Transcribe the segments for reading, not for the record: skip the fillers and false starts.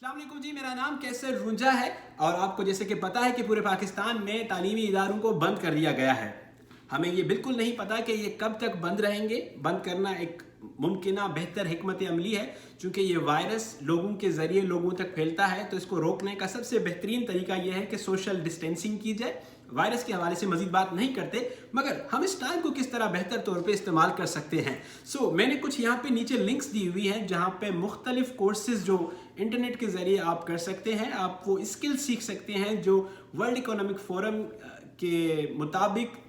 अस्सलाम वालेकुम जी, मेरा नाम कैसर रुंजा है और आपको जैसे कि पता है कि पूरे पाकिस्तान में तालीमी इदारों को बंद कर दिया गया है। हमें ये बिल्कुल नहीं पता कि ये कब तक बंद रहेंगे। बंद करना एक मुमकिना बेहतर हिकमत अमली है, चूँकि ये वायरस लोगों के ज़रिए लोगों तक फैलता है, तो इसको रोकने का सबसे बेहतरीन तरीका यह है कि सोशल डिस्टेंसिंग की जाए। वायरस के हवाले से मजीद बात नहीं करते, मगर हम इस टाइम को किस तरह बेहतर तौर पे इस्तेमाल कर सकते हैं। मैंने कुछ यहाँ पे नीचे लिंक्स दी हुई हैं जहाँ पे मुख्तलिफ कोर्सेज जो इंटरनेट के ज़रिए आप कर सकते हैं। आप वो स्किल सीख सकते हैं जो वर्ल्ड इकोनॉमिक फोरम के मुताबिक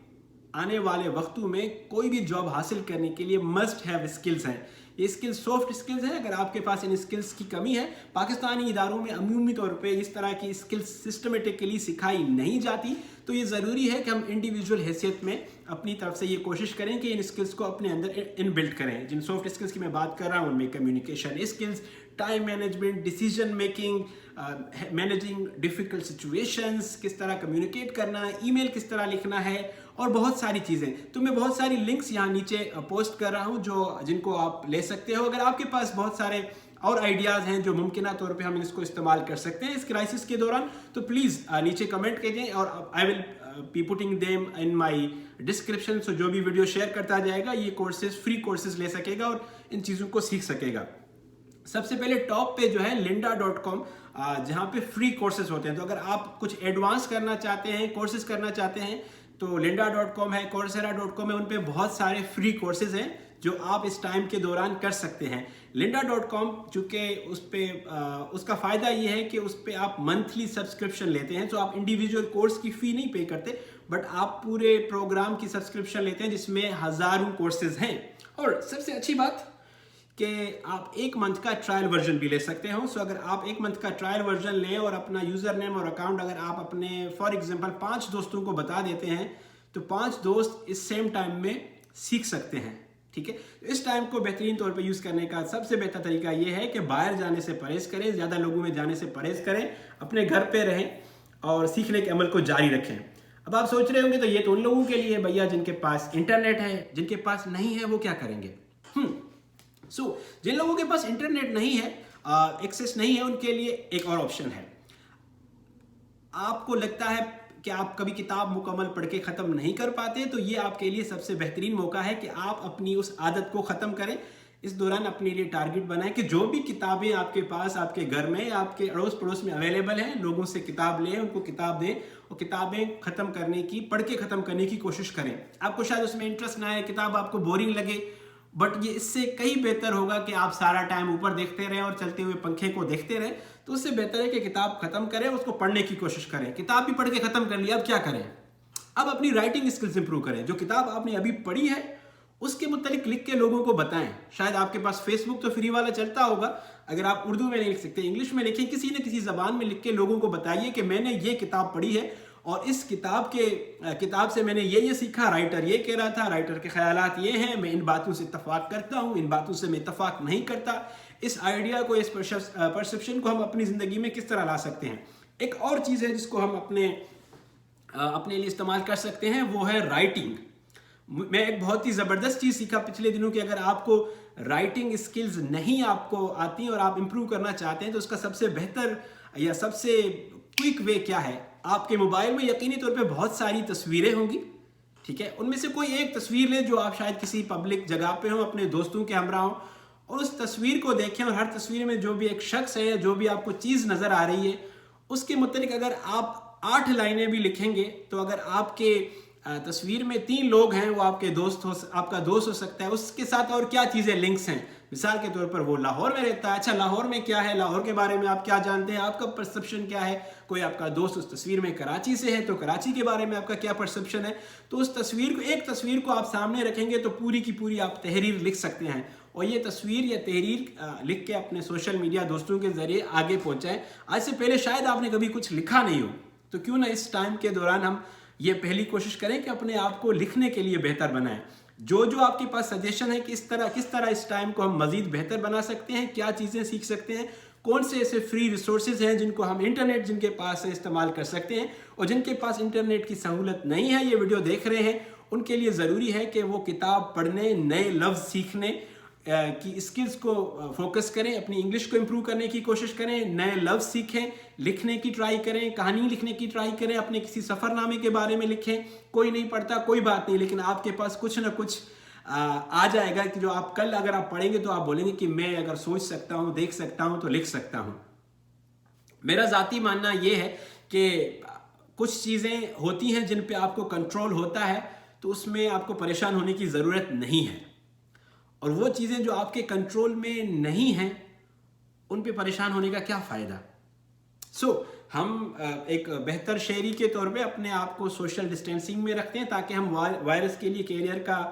आने वाले वक्तों में कोई भी जॉब हासिल करने के लिए मस्ट हैव स्किल्स हैं। ये स्किल्स सॉफ्ट स्किल्स हैं। अगर आपके पास इन स्किल्स की कमी है, पाकिस्तानी इदारों में अमूमी तौर पे इस तरह की स्किल्स सिस्टमेटिकली सिखाई नहीं जाती, तो ये ज़रूरी है कि हम इंडिविजुअल हैसियत में अपनी तरफ से ये कोशिश करें कि इन स्किल्स को अपने अंदर इनबिल्ट करें। जिन सॉफ्ट स्किल्स की मैं बात कर रहा हूँ उनमें communication skills, time management, decision making, managing difficult situations, किस तरह कम्युनिकेट करना, ईमेल किस तरह लिखना है और बहुत सारी चीज़ें। तो मैं बहुत सारी लिंक्स यहाँ नीचे पोस्ट कर रहा हूँ जिनको आप ले सकते हो। अगर आपके पास बहुत सारे और आइडियाज़ हैं जो मुमकिन तौर पे हम इसको इस्तेमाल कर सकते हैं इस क्राइसिस के दौरान, तो प्लीज़ नीचे कमेंट कीजिए और I will be putting them in my description. So जो भी वीडियो शेयर करता जाएगा ये कोर्सेज, फ्री कोर्सेज ले सकेगा और इन चीज़ों को सीख सकेगा। सबसे पहले टॉप पे जो है lynda.com, जहाँ पे फ्री कोर्सेज होते हैं। तो अगर आप कुछ एडवांस करना चाहते हैं, कोर्सेज करना चाहते हैं, तो lynda.com है, coursera.com है, उन पे बहुत सारे फ्री कोर्सेज हैं जो आप इस टाइम के दौरान कर सकते हैं। lynda.com चूँकि उसका फ़ायदा ये है कि उस पर आप मंथली सब्सक्रिप्शन लेते हैं, तो आप इंडिविजुअल कोर्स की फ़ी नहीं पे करते, बट आप पूरे प्रोग्राम की सब्सक्रिप्शन लेते हैं जिसमें हज़ारों कोर्सेज हैं। और सबसे अच्छी बात कि आप एक मंथ का ट्रायल वर्जन भी ले सकते हो। अगर आप एक मंथ का ट्रायल वर्जन लें और अपना यूज़र नेम और अकाउंट अगर आप अपने फॉर एग्जांपल 5 दोस्तों को बता देते हैं, तो 5 दोस्त इस सेम टाइम में सीख सकते हैं। ठीक है, इस टाइम को बेहतरीन तौर पे यूज़ करने का सबसे बेहतर तरीका ये है कि बाहर जाने से परहेज़ करें, ज़्यादा लोगों में जाने से परहेज़ करें, अपने घर पे रहें और सीखने के अमल को जारी रखें। अब आप सोच रहे होंगे तो ये तो उन लोगों के लिए भैया जिनके पास इंटरनेट है, जिनके पास नहीं है वो क्या करेंगे। जिन लोगों के पास इंटरनेट नहीं है, एक्सेस नहीं है, उनके लिए एक और ऑप्शन है। आपको लगता है कि आप कभी किताब मुकम्मल पढ़ के ख़त्म नहीं कर पाते, तो ये आपके लिए सबसे बेहतरीन मौका है कि आप अपनी उस आदत को ख़त्म करें। इस दौरान अपने लिए टारगेट बनाएं कि जो भी किताबें आपके पास, आपके घर में, आपके अड़ोस पड़ोस में अवेलेबल हैं, लोगों से किताब लें, उनको किताब दें और किताबें ख़त्म करने की, पढ़ के ख़त्म करने की कोशिश करें। आपको शायद उसमें इंटरेस्ट ना आए, किताब आपको बोरिंग लगे, बट ये इससे कहीं बेहतर होगा कि आप सारा टाइम ऊपर देखते रहें और चलते हुए पंखे को देखते रहें। तो उससे बेहतर है कि किताब खत्म करें, उसको पढ़ने की कोशिश करें। किताब भी पढ़ के खत्म कर लिया, अब क्या करें? अब अपनी राइटिंग स्किल्स इंप्रूव करें। जो किताब आपने अभी पढ़ी है उसके मुतालिक लिख के लोगों को बताएं। शायद आपके पास फेसबुक तो फ्री वाला चलता होगा, अगर आप उर्दू में नहीं लिख सकते, इंग्लिश में लिखें, किसी न किसी ज़बान में लिख के लोगों को बताइए कि मैंने ये किताब पढ़ी है और इस किताब से मैंने ये सीखा, राइटर ये कह रहा था, राइटर के ख्यालात ये हैं, मैं इन बातों से इत्तफाक करता हूँ, इन बातों से मैं इत्तफाक नहीं करता। इस आइडिया को, इस परसेप्शन को हम अपनी ज़िंदगी में किस तरह ला सकते हैं। एक और चीज़ है जिसको हम अपने लिए इस्तेमाल कर सकते हैं, वो है राइटिंग। मैं एक बहुत ही ज़बरदस्त चीज़ सीखा पिछले दिनों कि अगर आपको राइटिंग स्किल्स नहीं आपको आती और आप इम्प्रूव करना चाहते हैं, तो उसका सबसे बेहतर या सबसे क्विक वे क्या है। आपके मोबाइल में यकीनी तौर पे बहुत सारी तस्वीरें होंगी, ठीक है, उनमें से कोई एक तस्वीर ले जो आप शायद किसी पब्लिक जगह पे हो, अपने दोस्तों के हमरा हो, और उस तस्वीर को देखें और हर तस्वीर में जो भी एक शख्स है, जो भी आपको चीज़ नज़र आ रही है, उसके मुतालिक अगर आप 8 लाइनें भी लिखेंगे, तो अगर आपके तस्वीर में 3 लोग हैं, वो आपका दोस्त हो सकता है। उसके साथ और क्या चीज़ें लिंक्स हैं, मिसाल के तौर पर वो लाहौर में रहता है, अच्छा लाहौर में क्या है, लाहौर के बारे में आप क्या जानते हैं, आपका परसेप्शन क्या है। कोई आपका दोस्त उस तस्वीर में कराची से है, तो कराची के बारे में आपका क्या परसेप्शन है। तो उस एक तस्वीर को आप सामने रखेंगे तो पूरी की पूरी आप तहरीर लिख सकते हैं, और ये तस्वीर या तहरीर लिख के अपने सोशल मीडिया दोस्तों के ज़रिए आगे पहुँचाएँ। आज से पहले शायद आपने कभी कुछ लिखा नहीं हो, तो क्यों ना इस टाइम के दौरान हम ये पहली कोशिश करें कि अपने आप को लिखने के लिए बेहतर बनाएं। जो आपके पास सजेशन है कि किस तरह इस टाइम को हम मज़ीद बेहतर बना सकते हैं, क्या चीज़ें सीख सकते हैं, कौन से ऐसे फ्री रिसोर्सेज हैं जिनको हम इंटरनेट जिनके पास है इस्तेमाल कर सकते हैं, और जिनके पास इंटरनेट की सहूलत नहीं है, ये वीडियो देख रहे हैं, उनके लिए ज़रूरी है कि वो किताब पढ़ने, नए लफ्ज़ सीखने, کی اسکلز کو فوکس کریں، اپنی انگلش کو امپروو کرنے کی کوشش کریں، نئے لفظ سیکھیں، لکھنے کی ٹرائی کریں، کہانی لکھنے کی ٹرائی کریں، اپنے کسی سفر نامے کے بارے میں لکھیں. کوئی نہیں پڑھتا، کوئی بات نہیں، لیکن آپ کے پاس کچھ نہ کچھ آ جائے گا کہ جو آپ کل اگر آپ پڑھیں گے تو آپ بولیں گے کہ میں اگر سوچ سکتا ہوں، دیکھ سکتا ہوں تو لکھ سکتا ہوں. میرا ذاتی ماننا یہ ہے کہ کچھ چیزیں ہوتی ہیں جن پہ آپ کو کنٹرول ہوتا ہے تو اس میں آپ کو پریشان ہونے کی ضرورت نہیں ہے، اور وہ چیزیں جو آپ کے کنٹرول میں نہیں ہیں ان پہ پریشان ہونے کا کیا فائدہ. ہم ایک بہتر شہری کے طور پہ اپنے آپ کو سوشل ڈسٹینسنگ میں رکھتے ہیں تاکہ ہم وائرس کے لیے کیریئر کا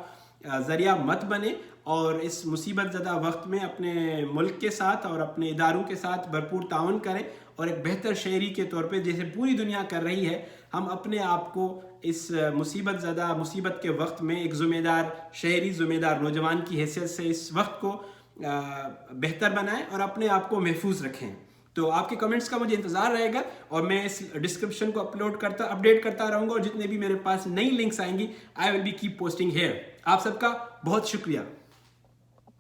ذریعہ مت بنے، اور اس مصیبت زدہ وقت میں اپنے ملک کے ساتھ اور اپنے اداروں کے ساتھ بھرپور تعاون کریں، اور ایک بہتر شہری کے طور پہ جیسے پوری دنیا کر رہی ہے ہم اپنے آپ کو اس مصیبت کے وقت میں ایک ذمہ دار شہری، ذمہ دار نوجوان کی حیثیت سے اس وقت کو بہتر بنائیں اور اپنے آپ کو محفوظ رکھیں. تو آپ کے کمنٹس کا مجھے انتظار رہے گا، اور میں اس ڈسکرپشن کو اپڈیٹ کرتا رہوں گا، اور جتنے بھی میرے پاس نئی لنکس آئیں گی I will be keep posting here. آپ سب کا بہت شکریہ.